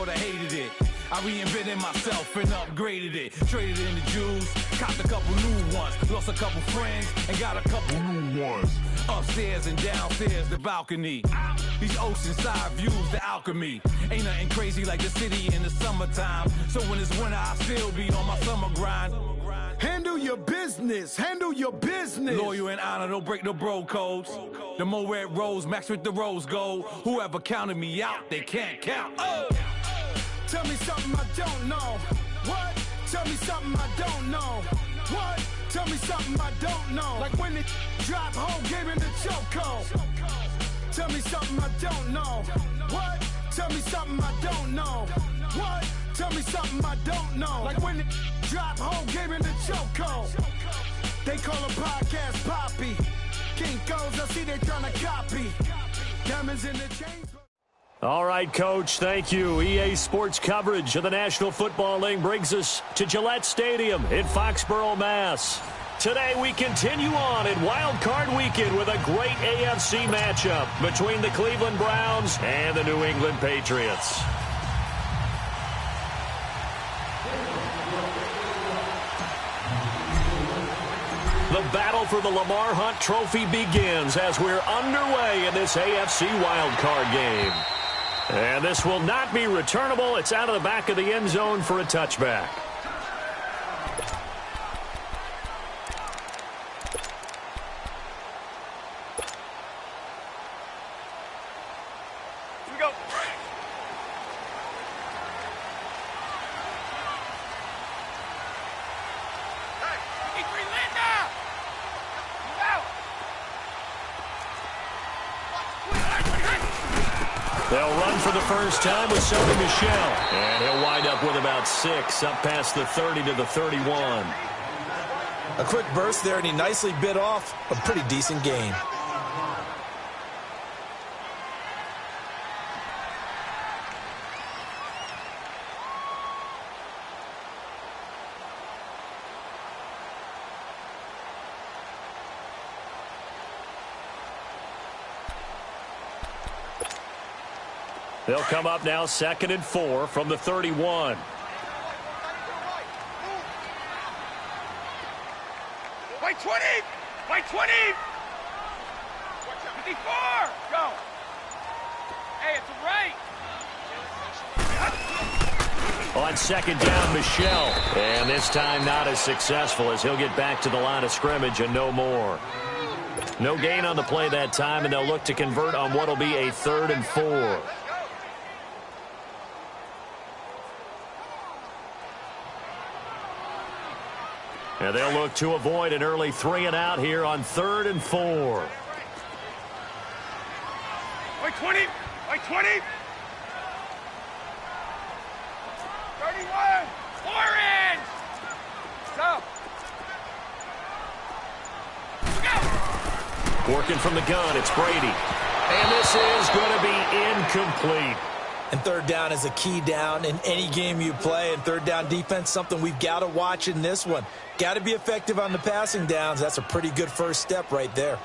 but I hated it. I reinvented myself and upgraded it. Traded in the Jews, copped a couple new ones. Lost a couple friends and got a couple new ones. Upstairs and downstairs, the balcony. These oceanside views, the alchemy. Ain't nothing crazy like the city in the summertime. So when it's winter, I still be on my summer grind. Handle your business. Handle your business. Loyal and honor, don't break the bro codes. The more red rose, max with the rose gold. Whoever counted me out, they can't count. Oh! Tell me something I don't know. What? Tell me something I don't know. What? Tell me something I don't know. Like when it drop home, game in the chokehold. Tell me something I don't know. What? Tell me something I don't know. What? Tell me something I don't know. Like when it drop home, game in the chokehold. They call a podcast Poppy. Kinkos, I see they tryna copy. Diamonds in the chains. All right, Coach, thank you. EA Sports coverage of the National Football League brings us to Gillette Stadium in Foxborough, Mass. Today we continue on in Wild Card Weekend with a great AFC matchup between the Cleveland Browns and the New England Patriots. The battle for the Lamar Hunt Trophy begins as we're underway in this AFC Wild Card game. And this will not be returnable. It's out of the back of the end zone for a touchback. Here we go. Hey, Linda! Move out! They'll run for the first time with Sony Michel. And he'll wind up with about 6, up past the 30 to the 31. A quick burst there, and he nicely bit off a pretty decent gain. They'll come up now 2nd and 4 from the 31. White 20! White 20! 54! Go! Hey, it's a right! On 2nd down, Michel. And this time not as successful as he'll get back to the line of scrimmage and no more. No gain on the play that time, and they'll look to convert on what will be a 3rd and 4. And they'll look to avoid an early 3 and out here on 3rd and 4. White 20! White 20! 31! 4-inch! Go! Working from the gun, it's Brady. And this is going to be incomplete. And 3rd down is a key down in any game you play. And 3rd down defense, something we've got to watch in this one. Got to be effective on the passing downs. That's a pretty good first step right there.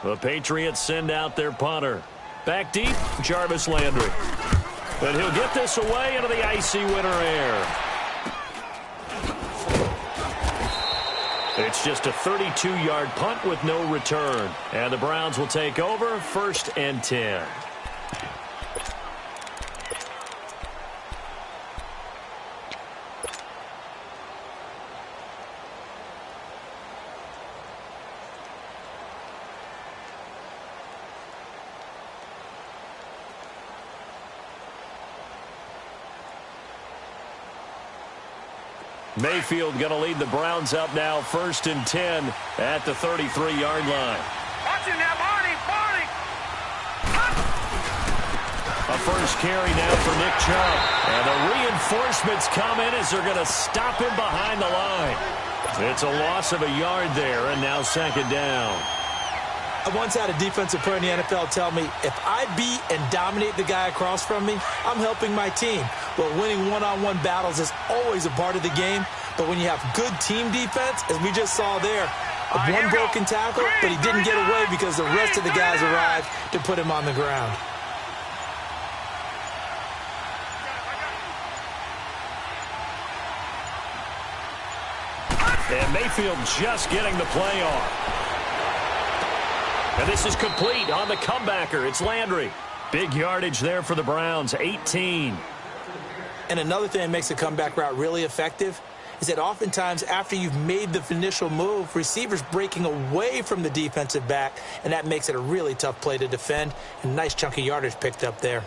The Patriots send out their punter. Back deep, Jarvis Landry. But he'll get this away into the icy winter air. It's just a 32-yard punt with no return. And the Browns will take over 1st and 10. Mayfield going to lead the Browns up now 1st and 10 at the 33-yard line. Watch him now, Barney! Barney! A first carry now for Nick Chubb. And the reinforcements come in as they're going to stop him behind the line. It's a loss of a yard there, and now 2nd down. I once had a defensive player in the NFL tell me, if I beat and dominate the guy across from me, I'm helping my team. But winning one-on-one battles is always a part of the game. But when you have good team defense, as we just saw there, one broken tackle, but he didn't get away because the rest of the guys arrived to put him on the ground. And Mayfield just getting the play off. And this is complete on the comebacker. It's Landry. Big yardage there for the Browns, 18. And another thing that makes a comeback route really effective is that oftentimes after you've made the initial move, receivers breaking away from the defensive back, and that makes it a really tough play to defend. And nice chunk of yardage picked up there.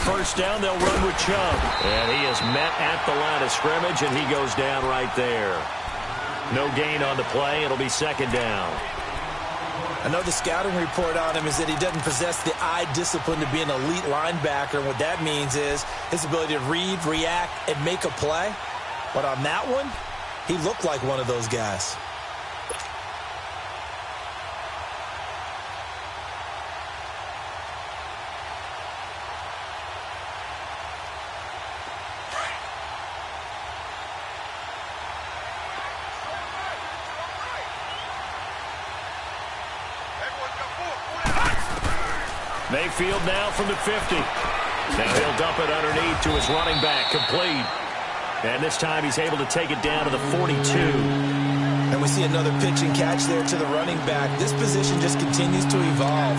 First down, they'll run with Chubb. And he is met at the line of scrimmage, and he goes down right there. No gain on the play. It'll be second down. Another scouting report on him is that he doesn't possess the eye discipline to be an elite linebacker. And what that means is his ability to read, react, and make a play. But on that one, he looked like one of those guys. Mayfield now from the 50. Now he'll dump it underneath to his running back, complete. And this time he's able to take it down to the 42. And we see another pitch and catch there to the running back. This position just continues to evolve.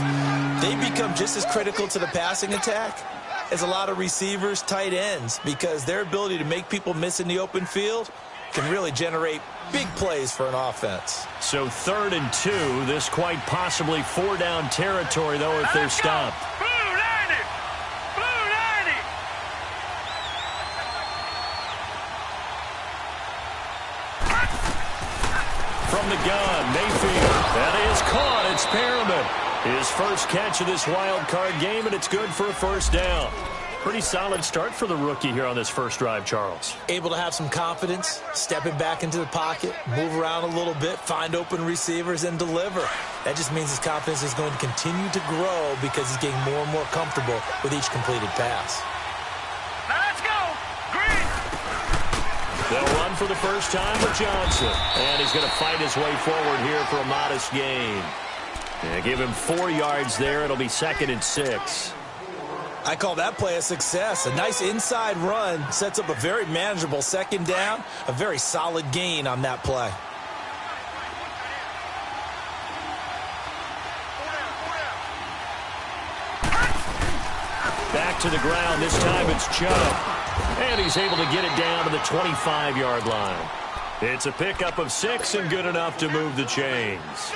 They become just as critical to the passing attack as a lot of receivers, tight ends, because their ability to make people miss in the open field can really generate big plays for an offense. So 3rd and 2. This quite possibly 4-down territory, though, if they're stopped. From the gun, Mayfield. That is caught. It's Perriman. His first catch of this wild card game, and it's good for a first down. Pretty solid start for the rookie here on this first drive, Charles. Able to have some confidence, stepping back into the pocket, move around a little bit, find open receivers, and deliver. That just means his confidence is going to continue to grow because he's getting more and more comfortable with each completed pass. Now let's go! Green! They'll run for the first time with Johnson. And he's going to fight his way forward here for a modest gain. And give him 4 yards there. It'll be 2nd and 6. I call that play a success. A nice inside run sets up a very manageable second down. A very solid gain on that play. Back to the ground. This time it's Chubb. And he's able to get it down to the 25-yard line. It's a pickup of 6 and good enough to move the chains.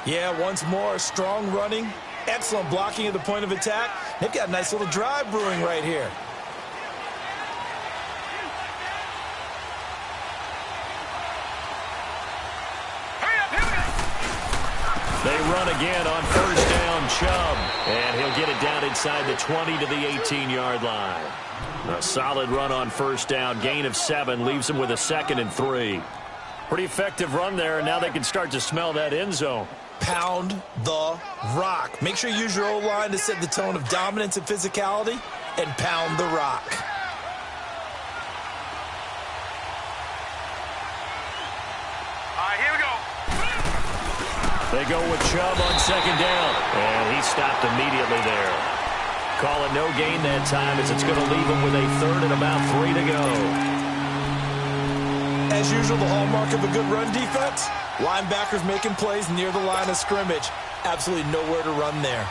Yeah, once more, strong running. Excellent blocking at the point of attack. They've got a nice little drive brewing right here. They run again on first down, Chubb. And he'll get it down inside the 20 to the 18-yard line. A solid run on first down. Gain of 7 leaves him with a 2nd and 3. Pretty effective run there, and now they can start to smell that end zone. Pound the rock. Make sure you use your O-line to set the tone of dominance and physicality, and pound the rock. All right, here we go. They go with Chubb on second down, and he stopped immediately there. Call it no gain that time as it's going to leave him with a 3rd and about 3 to go. As usual, the hallmark of a good run defense, linebackers making plays near the line of scrimmage. Absolutely nowhere to run there.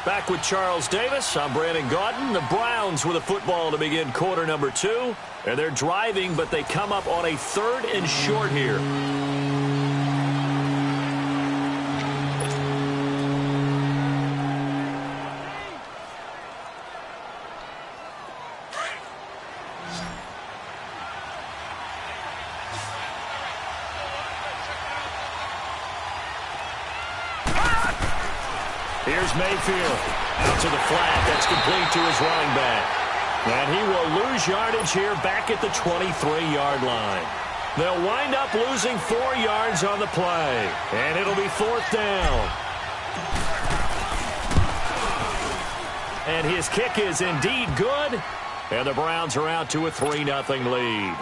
Back with Charles Davis. I'm Brandon Gaudin. The Browns with a football to begin quarter number 2. And they're driving, but they come up on a 3rd and short here. Here's Mayfield. Out to the flat. That's complete to his running back. And he will lose yardage here back at the 23-yard line. They'll wind up losing 4 yards on the play. And it'll be 4th down. And his kick is indeed good. And the Browns are out to a 3-0 lead.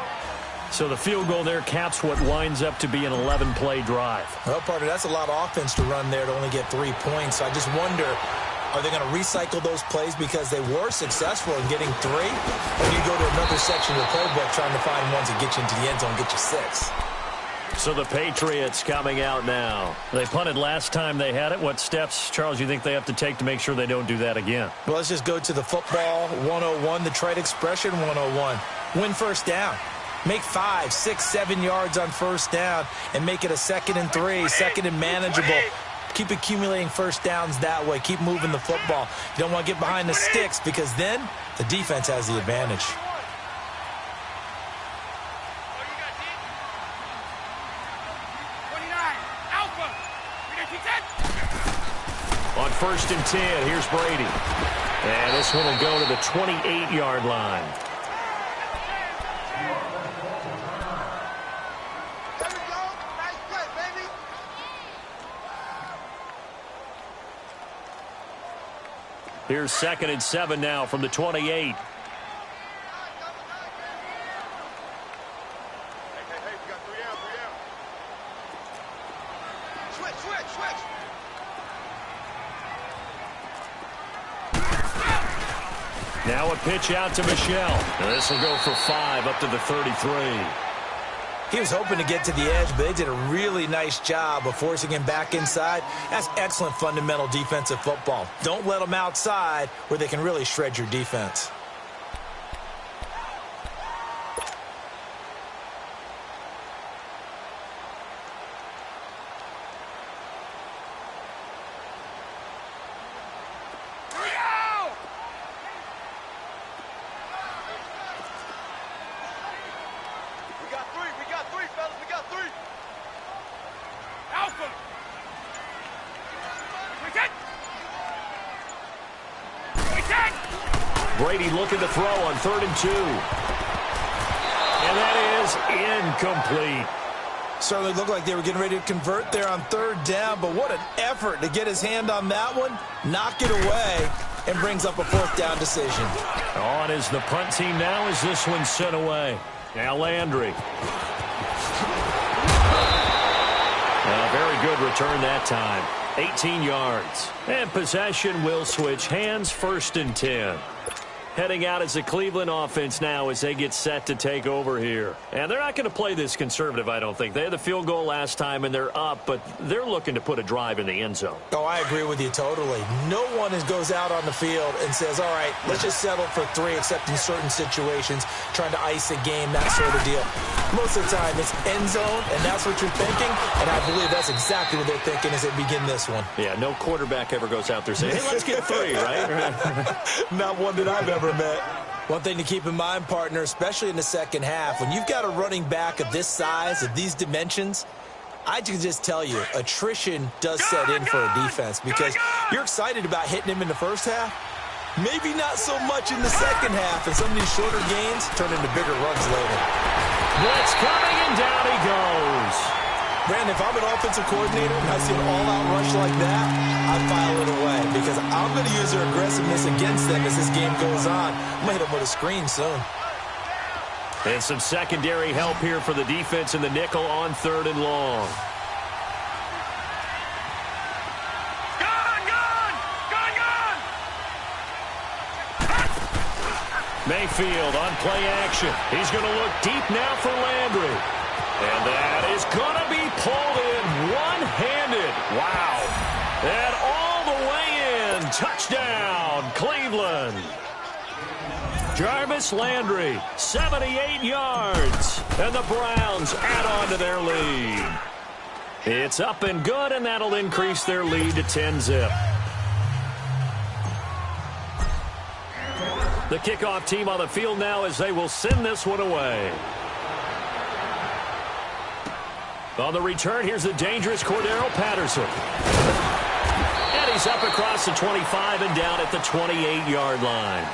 So the field goal there caps what winds up to be an 11-play drive. Well, partner, that's a lot of offense to run there to only get 3 points. So I just wonder, are they going to recycle those plays because they were successful in getting 3? Or do you go to another section of the playbook trying to find ones that get you into the end zone and get you 6? So the Patriots coming out now. They punted last time they had it. What steps, Charles, you think they have to take to make sure they don't do that again? Well, let's just go to the football 101, the trade expression 101. Win first down. Make 5, 6, 7 yards on first down and make it a 2nd and 3, 2nd and manageable. Keep accumulating first downs that way. Keep moving the football. You don't want to get behind the sticks because then the defense has the advantage. On 1st and 10, here's Brady. And this one will go to the 28-yard line. Here's 2nd and 7 now from the 28. Now a pitch out to Michel. And this will go for 5 up to the 33. He was hoping to get to the edge, but they did a really nice job of forcing him back inside. That's excellent fundamental defensive football. Don't let them outside where they can really shred your defense. Brady looking to throw on 3rd and 2. And that is incomplete. Certainly looked like they were getting ready to convert there on 3rd down, but what an effort to get his hand on that one, knock it away, and brings up a 4th down decision. On is the punt team now as this one's sent away. Now Landry. Very good return that time. 18 yards. And possession will switch hands. 1st and 10. Heading out as the Cleveland offense now as they get set to take over here. And they're not going to play this conservative, I don't think. They had the field goal last time, and they're up, but they're looking to put a drive in the end zone. Oh, I agree with you totally. No one goes out on the field and says, all right, let's just settle for 3, except in certain situations, trying to ice a game, that sort of deal. Most of the time, it's end zone, and that's what you're thinking, and I believe that's exactly what they're thinking as they begin this one. Yeah, no quarterback ever goes out there saying, hey, let's get 3, right? Not one that I've ever met. One thing to keep in mind, partner, especially in the second half, when you've got a running back of this size, of these dimensions, I can just tell you, attrition does set in for a defense because you're excited about hitting him in the first half. Maybe not so much in the second half, and some of these shorter gains turn into bigger runs later. Blitz coming, and down he goes. Brandon, if I'm an offensive coordinator and I see an all-out rush like that, I file it away because I'm going to use their aggressiveness against them as this game goes on. I'm going to hit them with a screen soon. And some secondary help here for the defense in the nickel on 3rd and long. Mayfield on play action. He's going to look deep now for Landry. And that is going to be pulled in one-handed. Wow. And all the way in. Touchdown, Cleveland. Jarvis Landry, 78 yards. And the Browns add on to their lead. It's up and good, and that'll increase their lead to 10-zip. The kickoff team on the field now as they will send this one away. On the return, here's the dangerous Cordero Patterson. And Carries up across the 25 and down at the 28-yard line.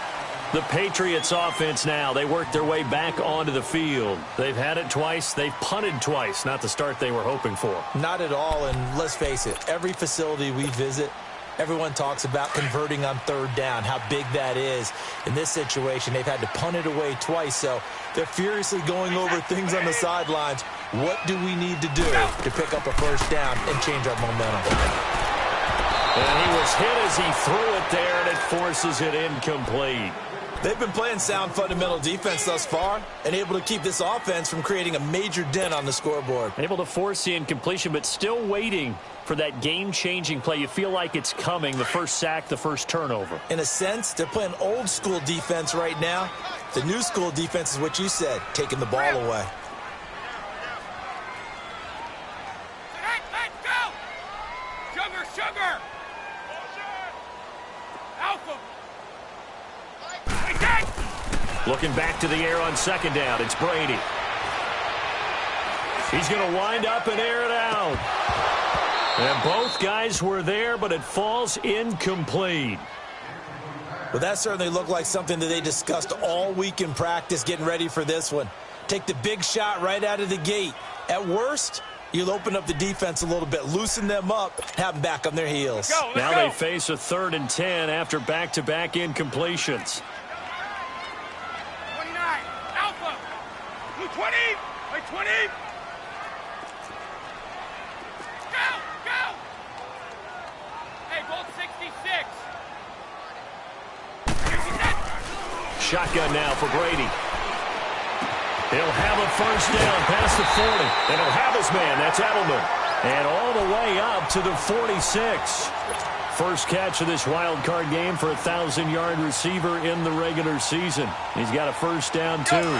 The Patriots offense now, they work their way back onto the field. They've had it twice. They've punted twice. Not the start they were hoping for. Not at all, and let's face it, every facility we visit, everyone talks about converting on third down, how big that is. In this situation, they've had to punt it away twice, so they're furiously going over things on the sidelines. What do we need to do to pick up a first down and change our momentum? And he was hit as he threw it there, and it forces it incomplete. They've been playing sound fundamental defense thus far and able to keep this offense from creating a major dent on the scoreboard. Able to force the incompletion, but still waiting for that game-changing play. You feel like it's coming, the first sack, the first turnover. In a sense, they're playing old-school defense right now. The new school defense is what you said, taking the ball away. Let's go! Sugar! Alpha! Looking back to the air on second down. It's Brady. He's going to wind up and air it out. And both guys were there, but it falls incomplete. Well, that certainly looked like something that they discussed all week in practice getting ready for this one. Take the big shot right out of the gate. At worst, you'll open up the defense a little bit, loosen them up, have them back on their heels. Now they face a 3rd and 10 after back-to-back incompletions. 20! Like 20! Go! Hey, Bolt 66! Shotgun now for Brady. He'll have a first down past the 40. And he'll have his man. That's Edelman. And all the way up to the 46. First catch of this wild card game for a 1,000-yard receiver in the regular season. He's got a first down, too.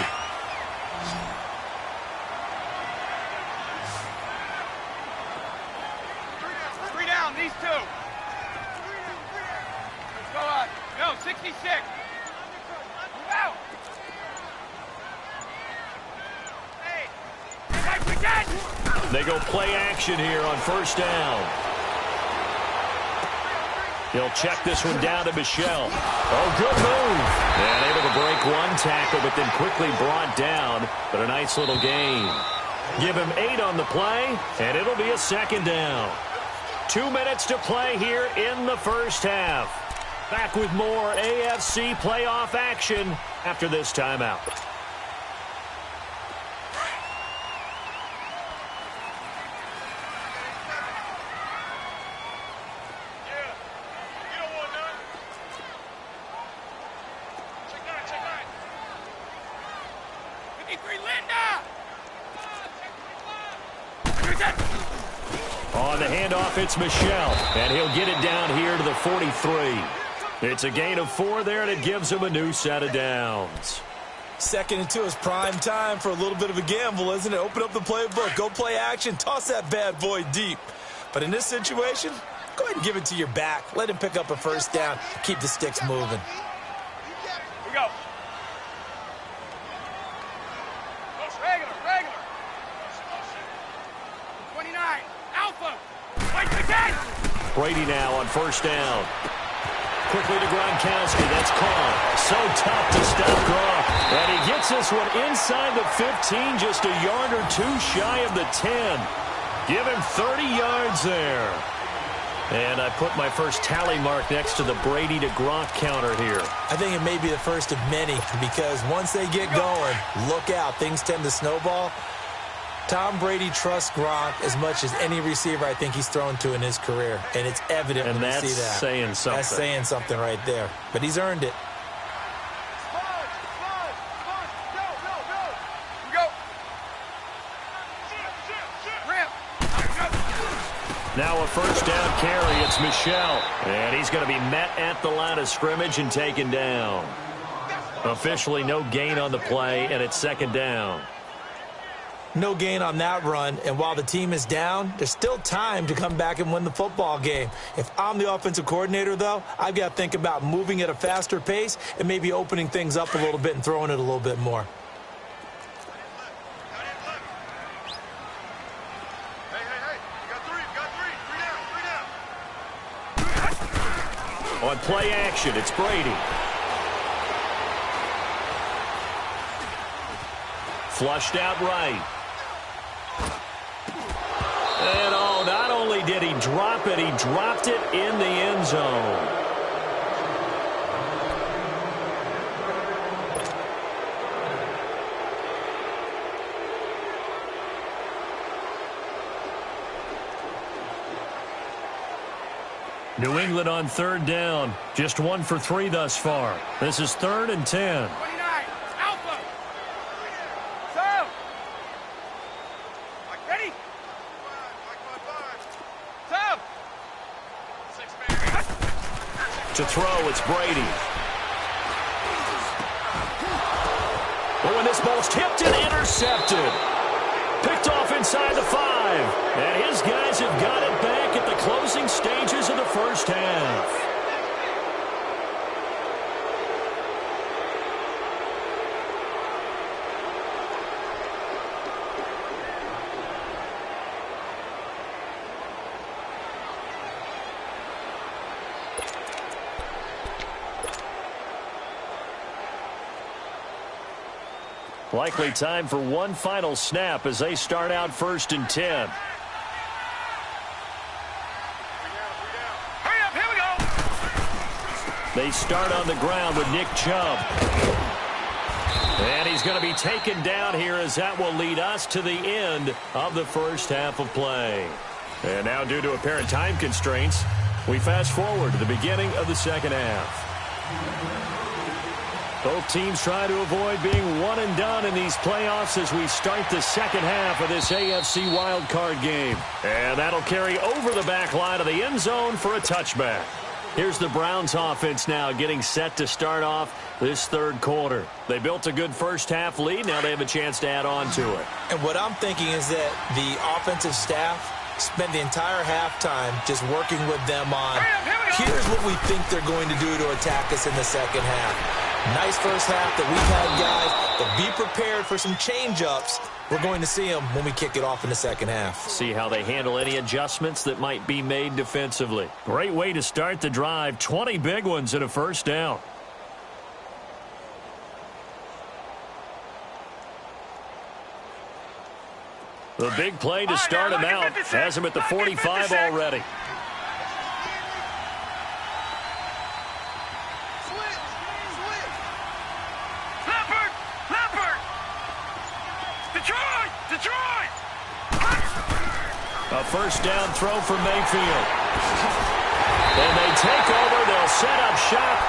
These two. Let's go on. No, 66. Move out. Hey, they go play action here on first down. He'll check this one down to Michelle. Oh, good move. And able to break one tackle, but then quickly brought down. But a nice little gain. Give him 8 on the play, and it'll be a second down. 2 minutes to play here in the first half. Back with more AFC playoff action after this timeout. On the handoff, it's Michelle, and he'll get it down here to the 43. It's a gain of 4 there, and it gives him a new set of downs. 2nd and 2 is prime time for a little bit of a gamble, isn't it? Open up the playbook, go play action, toss that bad boy deep. But in this situation, go ahead and give it to your back. Let him pick up a first down, keep the sticks moving. Here we go. Regular. 29. Alpha. Brady now on first down. Quickly to Gronkowski. That's caught. So tough to stop Gronk. And he gets this one inside the 15, just a yard or 2 shy of the 10. Give him 30 yards there. And I put my first tally mark next to the Brady to Gronk counter here. I think it may be the first of many, because once they get going, look out. Things tend to snowball. Tom Brady trusts Gronk as much as any receiver I think he's thrown to in his career. And it's evident when you see that. And that's saying something. That's saying something right there. But he's earned it. Now a first down carry. It's Michelle. And he's going to be met at the line of scrimmage and taken down. Officially no gain on the play, and it's second down. No gain on that run, and while the team is down, there's still time to come back and win the football game. If I'm the offensive coordinator, though, I've got to think about moving at a faster pace and maybe opening things up a little bit and throwing it a little bit more. play action. It's Brady. Flushed out right. And not only did he drop it, he dropped it in the end zone. New England on third down. Just 1 for 3 thus far. This is 3rd and 10. 29, Alpha. So. Ready? So. To throw, it's Brady. Oh, and this ball's tipped and intercepted. Picked off inside the 5. And his guys have got it back at the closing stages of the first half. Likely time for one final snap as they start out 1st and 10. Hurry up, here we go. They start on the ground with Nick Chubb. And he's going to be taken down here as that will lead us to the end of the first half of play. And now, due to apparent time constraints, we fast forward to the beginning of the second half. Both teams try to avoid being one and done in these playoffs as we start the second half of this AFC wildcard game. And that'll carry over the back line of the end zone for a touchback. Here's the Browns offense now getting set to start off this third quarter. They built a good first half lead. Now they have a chance to add on to it. And what I'm thinking is that the offensive staff spent the entire halftime just working with them on, here's what we think they're going to do to attack us in the second half. Nice first half that we've had, guys, but be prepared for some change-ups. We're going to see them when we kick it off in the second half. See how they handle any adjustments that might be made defensively. Great way to start the drive. 20 big ones and a first down. The big play to start him out. Has him at the 45 already. A first down throw for Mayfield. And they take over. They'll set up shop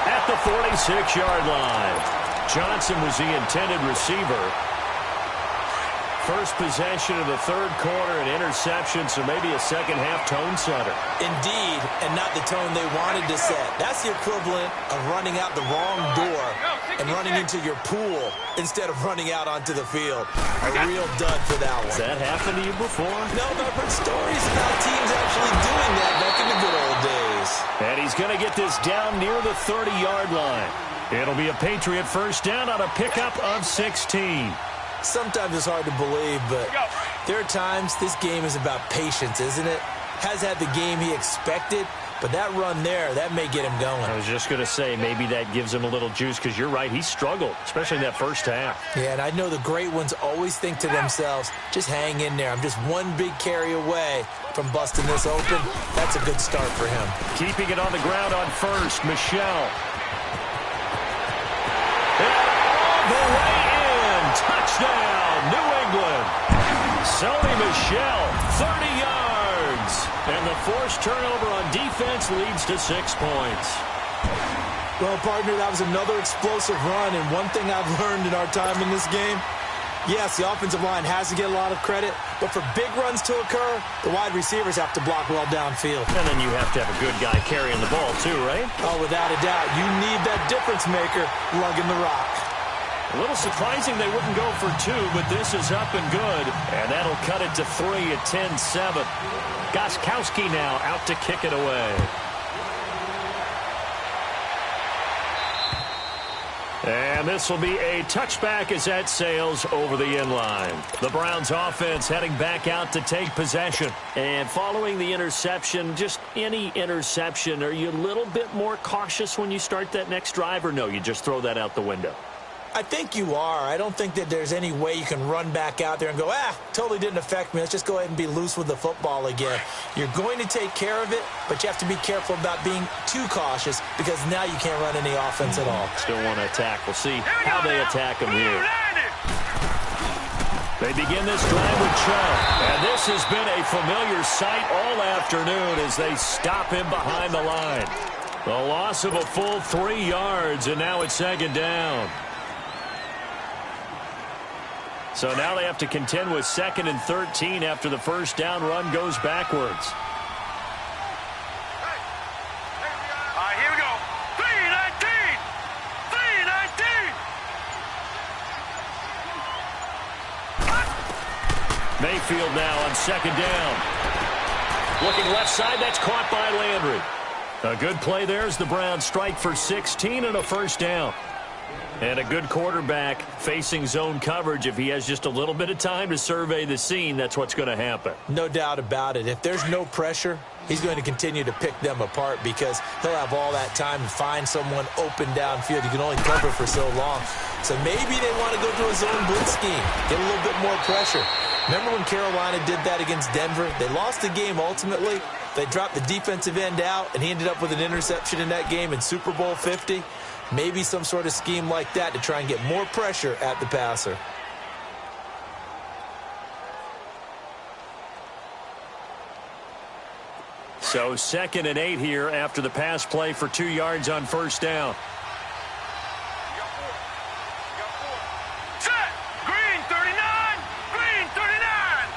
at the 46-yard line. Johnson was the intended receiver. First possession of the third quarter, an interception, so maybe a second-half tone setter. Indeed, and not the tone they wanted to set. That's the equivalent of running out the wrong door and running into your pool instead of running out onto the field. A real dud for that one. Has that happened to you before? No, but I've heard stories about teams actually doing that back in the good old days. And he's going to get this down near the 30-yard line. It'll be a Patriot first down on a pickup of 16. Sometimes it's hard to believe, but there are times this game is about patience, isn't it? Has had the game he expected, but that run there, that may get him going. I was just going to say, maybe that gives him a little juice, because you're right, he struggled, especially in that first half. Yeah, and I know the great ones always think to themselves, just hang in there. I'm just one big carry away from busting this open. That's a good start for him. Keeping it on the ground on first, Michelle. And all the way in. Touchdown, New England. Sony Michel, 30 yards. And the forced turnover on defense leads to 6 points. Well, partner, that was another explosive run, and one thing I've learned in our time in this game, yes, the offensive line has to get a lot of credit, but for big runs to occur, the wide receivers have to block well downfield. And then you have to have a good guy carrying the ball too, right? Oh, without a doubt. You need that difference maker lugging the rock. A little surprising they wouldn't go for 2, but this is up and good. And that'll cut it to 3 at 10-7. Gostkowski now out to kick it away. And And this will be a touchback as that sails over the inline. The Browns offense heading back out to take possession. And following the interception, just any interception, are you a little bit more cautious when you start that next drive, or no, you just throw that out the window? I think you are. I don't think that there's any way you can run back out there and go, totally didn't affect me. Let's just go ahead and be loose with the football again. You're going to take care of it, but you have to be careful about being too cautious because now you can't run any offense at all. Still want to attack. We'll see how they attack them here. They begin this drive with Chubb, and this has been a familiar sight all afternoon as they stop him behind the line. The loss of a full 3 yards, and now it's second down. So now they have to contend with 2nd and 13 after the first down run goes backwards. All right, here we go. 3-19. 3-19. Mayfield now on second down. Looking left side, that's caught by Landry. A good play there as the Browns strike for 16 and a first down. And a good quarterback facing zone coverage. If he has just a little bit of time to survey the scene, that's what's going to happen. No doubt about it. If there's no pressure, he's going to continue to pick them apart because he'll have all that time to find someone open downfield. You can only cover for so long. So maybe they want to go to a zone blitz scheme, get a little bit more pressure. Remember when Carolina did that against Denver? They lost the game ultimately. They dropped the defensive end out, and he ended up with an interception in that game in Super Bowl 50. Maybe some sort of scheme like that to try and get more pressure at the passer. So 2nd and 8 here after the pass play for 2 yards on first down. Set. Green 39. Green 39.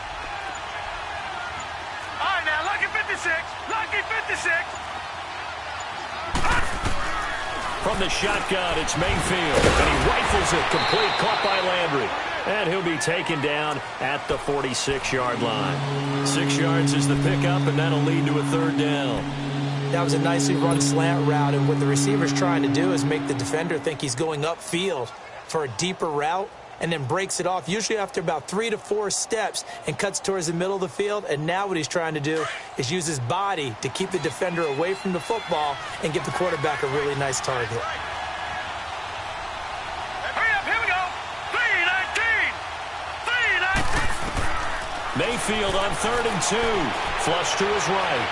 All right, now, lucky 56. Lucky 56. From the shotgun, it's Mayfield, and he rifles it complete, caught by Landry. And he'll be taken down at the 46-yard line. 6 yards is the pickup, and that'll lead to a third down. That was a nicely run slant route, and what the receiver's trying to do is make the defender think he's going upfield for a deeper route, and then breaks it off, usually after about 3 to 4 steps, and cuts towards the middle of the field. And now what he's trying to do is use his body to keep the defender away from the football and give the quarterback a really nice target. Hurry up, here we go. 3-19. 3-19. Mayfield on 3rd and 2. Flush to his right.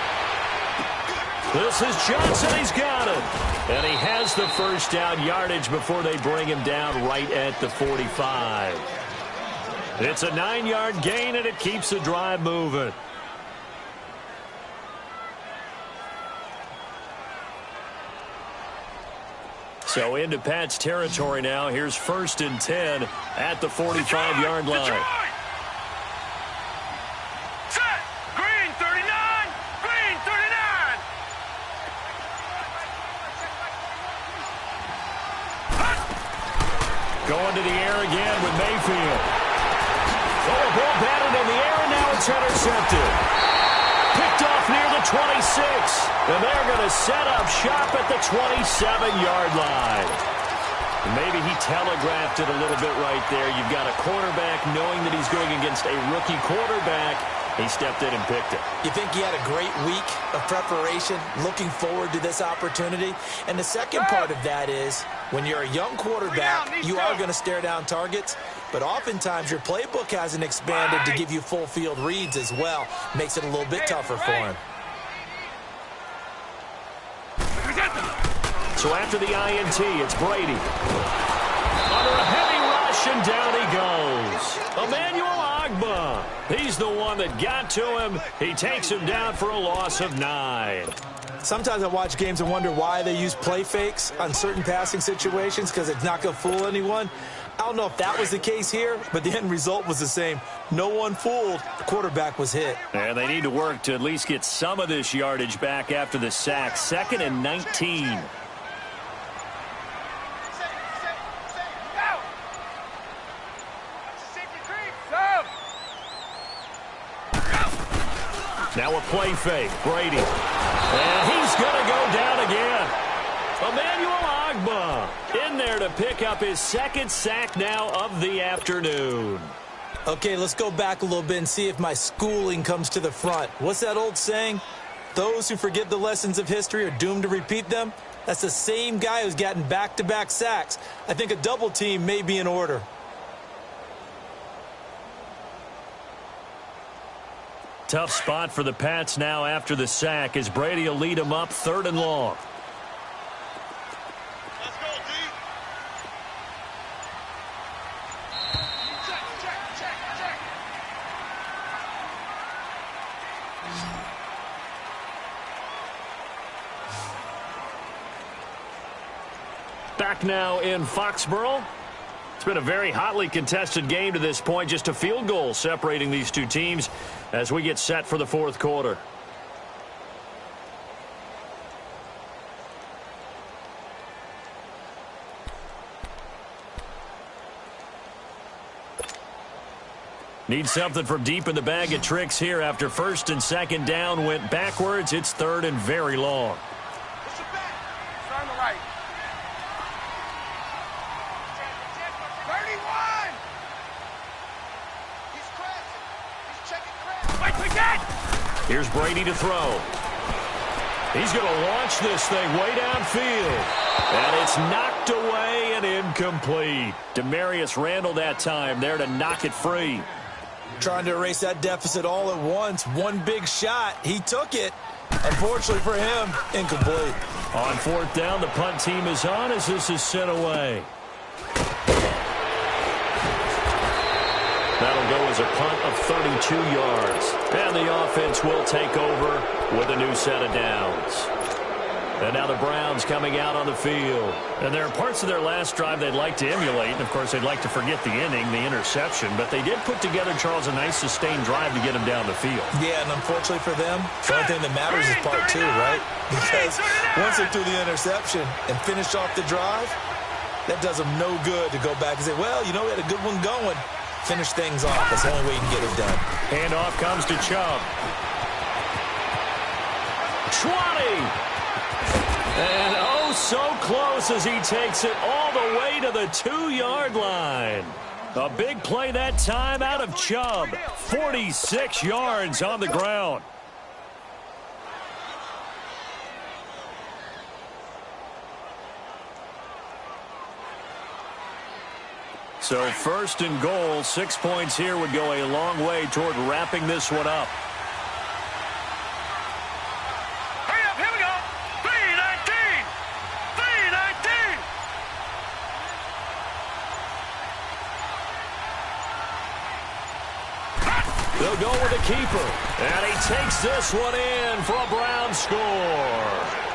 This is Johnson. He's got it. And he has the first down yardage before they bring him down right at the 45. It's a 9-yard gain, and it keeps the drive moving. So into Pat's territory now. Here's 1st and 10 at the 45-yard line. Detroit. Set. Green 39. Green 39. Going to the air again with Mayfield. Oh, a ball batted in the air, and now it's intercepted. Picked off near the 26. And they're going to set up shop at the 27-yard line. Maybe he telegraphed it a little bit right there. You've got a quarterback knowing that he's going against a rookie quarterback. He stepped in and picked it. You think he had a great week of preparation, looking forward to this opportunity? And the second part of that is, when you're a young quarterback, you are going to stare down targets, but oftentimes your playbook hasn't expanded to give you full field reads as well. Makes it a little bit tougher for him. So after the INT, it's Brady. Under a heavy rush, and down he goes. Emmanuel Ogbah. He's the one that got to him. He takes him down for a loss of 9. Sometimes I watch games and wonder why they use play fakes on certain passing situations, because it's not going to fool anyone. I don't know if that was the case here, but the end result was the same. No one fooled. The quarterback was hit. And they need to work to at least get some of this yardage back after the sack. 2nd and 19. Now a play fake. Brady. And he's going to go down again. Emmanuel Ogbah in there to pick up his second sack now of the afternoon. Okay, let's go back a little bit and see if my schooling comes to the front. What's that old saying? Those who forget the lessons of history are doomed to repeat them. That's the same guy who's gotten back-to-back sacks. I think a double team may be in order. Tough spot for the Pats now after the sack as Brady will lead them up 3rd and long. Let's go, D. Check. Back now in Foxborough. It's been a very hotly contested game to this point. Just a field goal separating these two teams as we get set for the 4th quarter. Need something from deep in the bag of tricks here after 1st and 2nd down went backwards. It's 3rd and very long. Push it back. Start on the right. 31! He's crashing. He's checking crash. Wait for that! Here's Brady to throw. He's going to launch this thing way downfield. And it's knocked away and incomplete. Demarius Randall that time there to knock it free. Trying to erase that deficit all at once. One big shot. He took it. Unfortunately for him, incomplete. On 4th down, the punt team is on as this is sent away. That'll go as a punt of 32 yards. And the offense will take over with a new set of downs. And now the Browns coming out on the field. And there are parts of their last drive they'd like to emulate. And, of course, they'd like to forget the inning, the interception. But they did put together, Charles, a nice sustained drive to get them down the field. Yeah, and unfortunately for them, the only thing that matters is part 2, right? Because once they threw the interception and finished off the drive, that does them no good to go back and say, well, you know, we had a good one going. Finish things off. That's the only way you can get it done. Handoff comes to Chubb. 20! And oh, so close as he takes it all the way to the 2-yard line. A big play that time out of Chubb. 46 yards on the ground. So 1st and goal, 6 points here would go a long way toward wrapping this one up. They'll go with the keeper. And he takes this one in for a Brown score.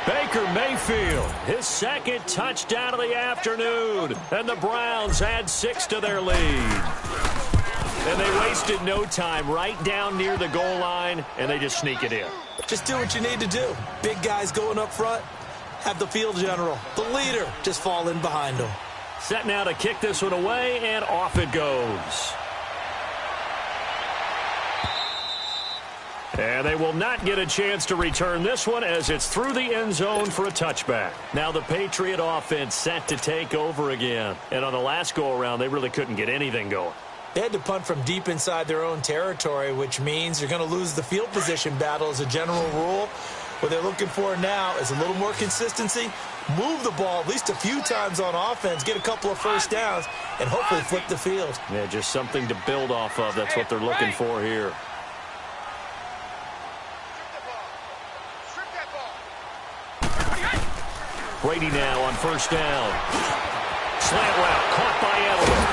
Baker Mayfield, his 2nd touchdown of the afternoon. And the Browns add 6 to their lead. And they wasted no time right down near the goal line, and they just sneak it in. Just do what you need to do. Big guys going up front. Have the field general, the leader, just fall in behind them. Set now to kick this one away, and off it goes. And they will not get a chance to return this one as it's through the end zone for a touchback. Now the Patriot offense set to take over again. And on the last go-around, they really couldn't get anything going. They had to punt from deep inside their own territory, which means you're going to lose the field position battle as a general rule. What they're looking for now is a little more consistency, move the ball at least a few times on offense, get a couple of first downs, and hopefully flip the field. Yeah, just something to build off of. That's what they're looking for here. Brady now on 1st down. Slant route caught by Edelman.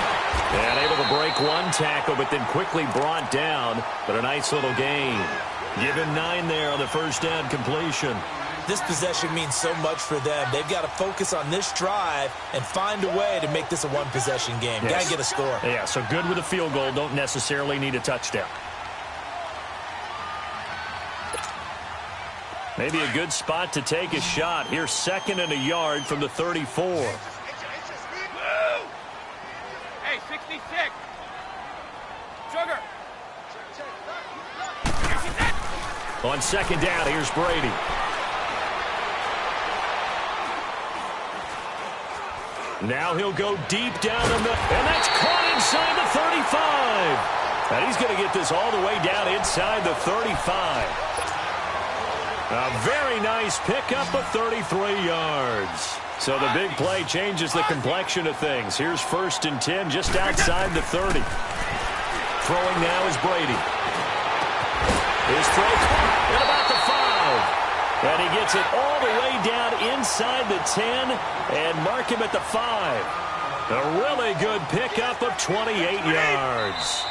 And able to break one tackle, but then quickly brought down. But a nice little gain. Give him 9 there on the 1st down completion. This possession means so much for them. They've got to focus on this drive and find a way to make this a one-possession game. Yes. Got to get a score. Yeah, so good with a field goal. Don't necessarily need a touchdown. Maybe a good spot to take a shot. Here's 2nd and a yard from the 34. Hey, 66. Sugar. On 2nd down, here's Brady. Now he'll go deep down the middle, and that's caught inside the 35. And he's going to get this all the way down inside the 35. A very nice pickup of 33 yards. So the big play changes the complexion of things. Here's 1st and 10 just outside the 30. Throwing now is Brady. His throw at about the 5. And he gets it all the way down inside the 10 and mark him at the 5. A really good pickup of 28 yards.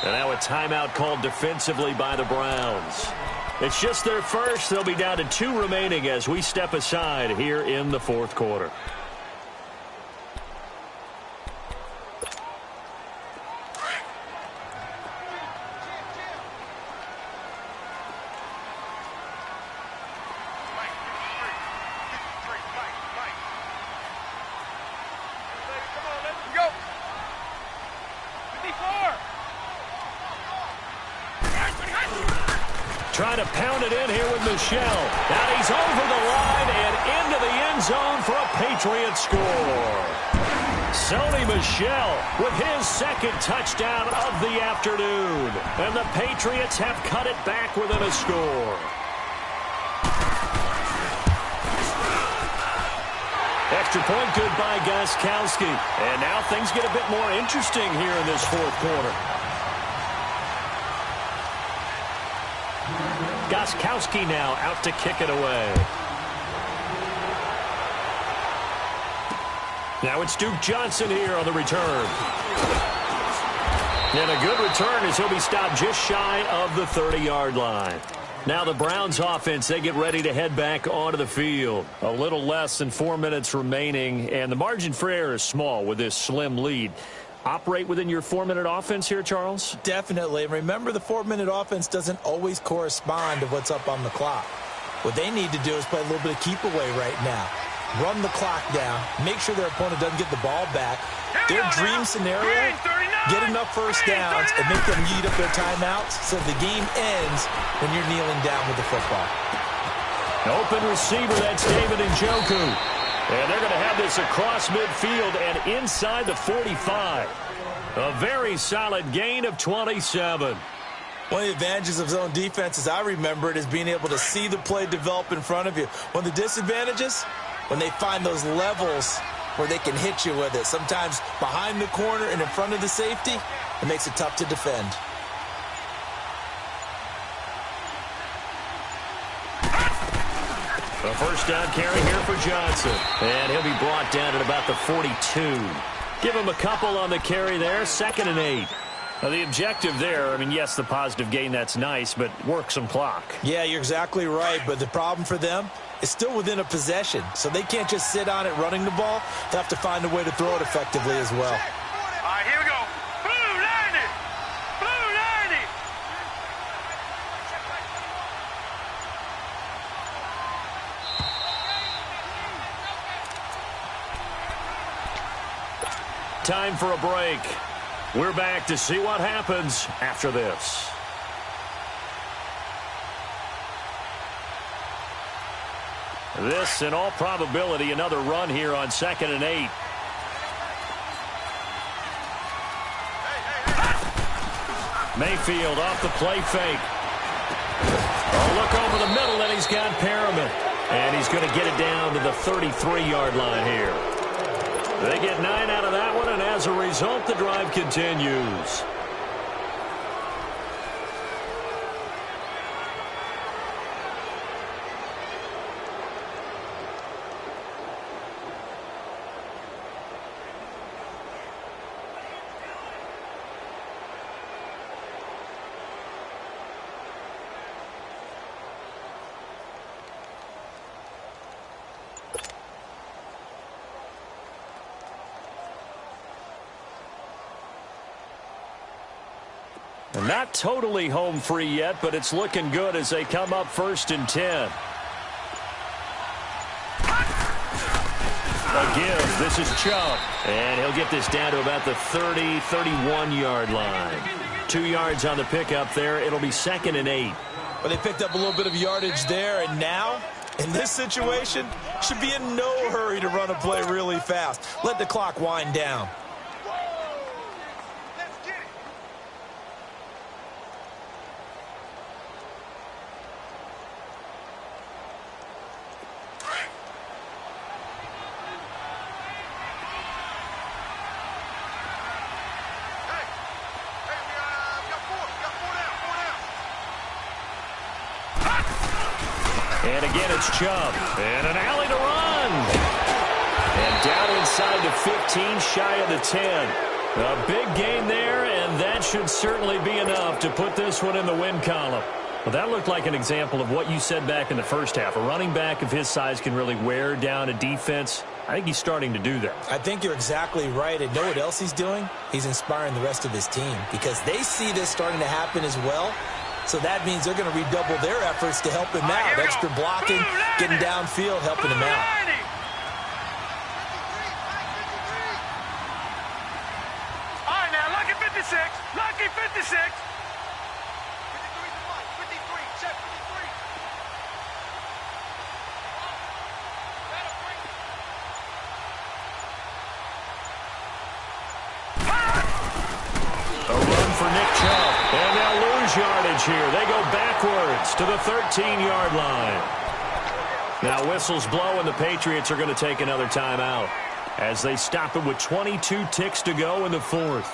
And now a timeout called defensively by the Browns. It's just their first. They'll be down to 2 remaining as we step aside here in the 4th quarter. Trying to pound it in here with Michel. Now he's over the line and into the end zone for a Patriot score. Sony Michel with his 2nd touchdown of the afternoon. And the Patriots have cut it back within a score. Extra point good by Gostkowski. And now things get a bit more interesting here in this 4th quarter. Gostkowski now out to kick it away. Now it's Duke Johnson here on the return. And a good return as he'll be stopped just shy of the 30-yard line. Now the Browns offense, they get ready to head back onto the field. A little less than 4 minutes remaining, and the margin for error is small with this slim lead. Operate within your 4-minute offense here, Charles? Definitely. Remember, the 4-minute offense doesn't always correspond to what's up on the clock. What they need to do is play a little bit of keep away right now. Run the clock down. Make sure their opponent doesn't get the ball back. Their dream scenario, get enough first downs and make them eat up their timeouts so the game ends when you're kneeling down with the football. Open receiver, that's David Njoku. And they're going to have this across midfield and inside the 45. A very solid gain of 27. One of the advantages of zone defense, as I remember it, is being able to see the play develop in front of you. One of the disadvantages, when they find those levels where they can hit you with it. Sometimes behind the corner and in front of the safety, it makes it tough to defend. A first down carry here for Johnson. And he'll be brought down at about the 42. Give him a couple on the carry there. 2nd and 8. Now the objective there, I mean, yes, the positive gain, that's nice, but work some clock. Yeah, you're exactly right. But the problem for them is still within a possession. So they can't just sit on it running the ball. They have to find a way to throw it effectively as well. All right, here we go. Blue 90. Blue 90. Time for a break. We're back to see what happens after this. This, in all probability, another run here on 2nd and 8. Mayfield off the play fake. A look over the middle, and he's got Perriman. And he's going to get it down to the 33-yard line here. They get 9 out of that one, and as a result, the drive continues. Not totally home free yet, but it's looking good as they come up 1st and 10. Again, this is Chubb. And he'll get this down to about the 30, 31-yard line. 2 yards on the pickup there. It'll be 2nd and 8. But they picked up a little bit of yardage there, and now In this situation, should be in no hurry to run a play really fast. Let the clock wind down. And again, it's Chubb. And an alley to run. And down inside the 15, shy of the 10. A big gain there, and that should certainly be enough to put this one in the win column. Well, that looked like an example of what you said back in the first half. A running back of his size can really wear down a defense. I think he's starting to do that. I think you're exactly right. And know what else he's doing? He's inspiring the rest of his team because they see this starting to happen as well. So that means they're going to redouble their efforts to help him out. Extra blocking, getting downfield, helping him out. All right, now, lucky 56. Lucky 56. 53, check 53. A run for Nick Chubb. And they'll lose yardage here. They go backwards to the 13-yard line. Now whistles blow, and the Patriots are going to take another timeout as they stop it with 22 ticks to go in the fourth.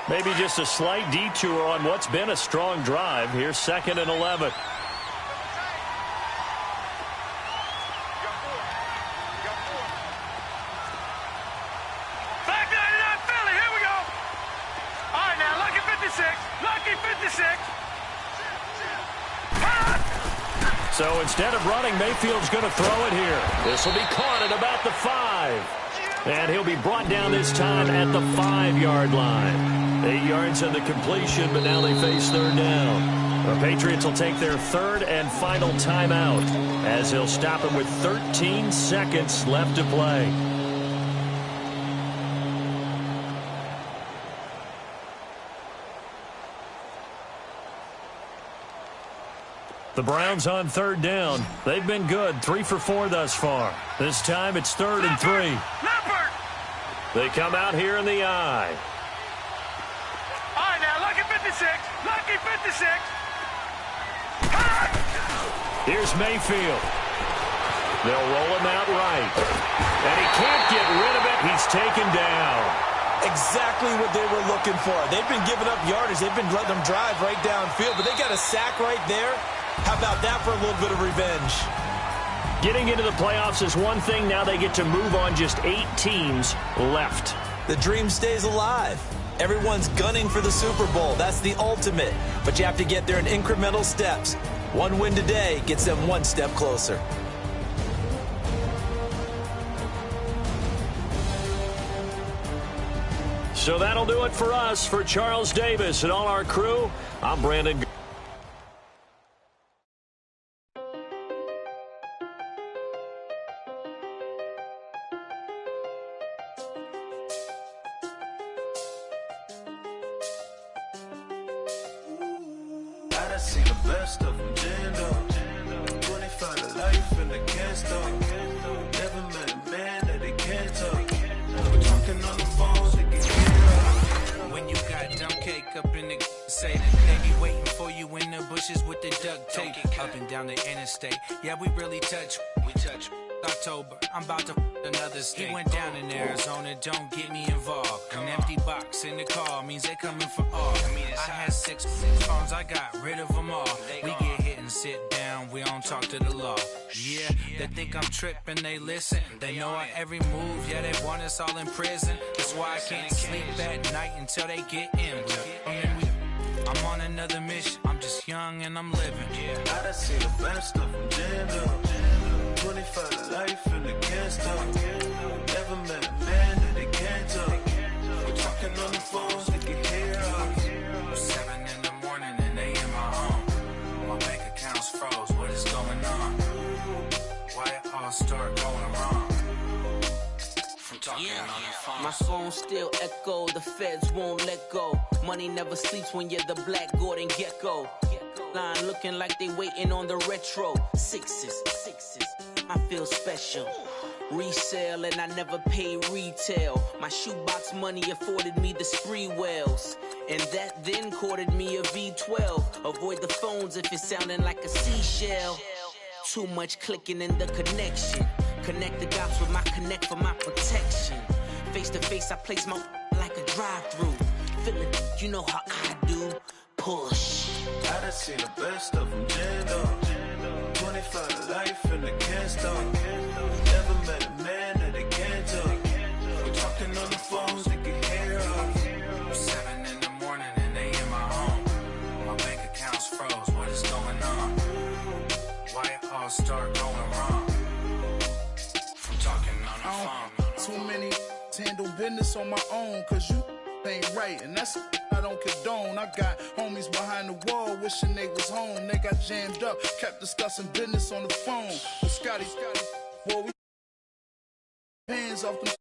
Maybe just a slight detour on what's been a strong drive. Here's 2nd and 11. So instead of running, Mayfield's going to throw it here. This will be caught at about the 5. And he'll be brought down this time at the 5-yard line. 8 yards on the completion, but now they face third down. The Patriots will take their third and final timeout as they'll stop it with 13 seconds left to play. The Browns on third down. They've been good, 3 for 4 thus far. This time it's 3rd and 3. They come out here in the eye. All right, now, lucky 56. Lucky 56. Here's Mayfield. They'll roll him out right. And he can't get rid of it. He's taken down. Exactly what they were looking for. They've been giving up yardage. They've been letting them drive right downfield, but they got a sack right there. How about that for a little bit of revenge? Getting into the playoffs is one thing. Now they get to move on. Just 8 teams left. The dream stays alive. Everyone's gunning for the Super Bowl. That's the ultimate. But you have to get there in incremental steps. One win today gets them one step closer. So that'll do it for us. For Charles Davis and all our crew, I'm Brandon. I see the best of them, Jando. 25 to life and they can't stop. Never met a man that they can't talk. We're talking on the phone, they can hear us. When you got dumb cake up in the say that they be waiting for you in the bushes with the duct tape. Up and down the interstate. Yeah, we really touch. We touch. October, I'm about to another state. He went down in Arizona, don't get me involved. An empty box in the car means they coming for all. I had 6 phones, I got rid of them all. We get hit and sit down, we don't talk to the law. Yeah, they think I'm tripping, they listen. They know our every move, yeah, they want us all in prison. That's why I can't sleep at night until they get in. I'm on another mission, I'm just young and I'm living. I done seen the best of them, Jando. 25 to life and they can't stop. Never met a man that they can't talk. We're talking on the phones, they can hear us. 7 in the morning and they in my home. My bank account's froze, what is going on? Why it all start going wrong? From talking on the phone. My phone still echo, the feds won't let go. Money never sleeps when you're the Black Gordon Gecko. line looking like they waiting on the retro. Sixes, I feel special. Resale and I never pay retail. My shoebox money afforded me the spree wells, and that then courted me a V12. Avoid the phones if it's sounding like a seashell. Too much clicking in the connection. Connect the dots with my connect for my protection. Face to face, I place my like a drive-through. Feeling, you know how I do. Push. I done seen the best of them jammed up. 25 to life and they can't stop. Never met a man that they can't talk. We're talking on the phones, they can hear us. 7 in the morning and they in my home. My bank account's froze, what is going on? Why it all start going wrong? I'm talking on the phone. Too many handle business on my own, cause you ain't right, and that's I don't condone. I got homies behind the wall wishing they was home. They got jammed up, kept discussing business on the phone. With Scotty, boy, we hands off them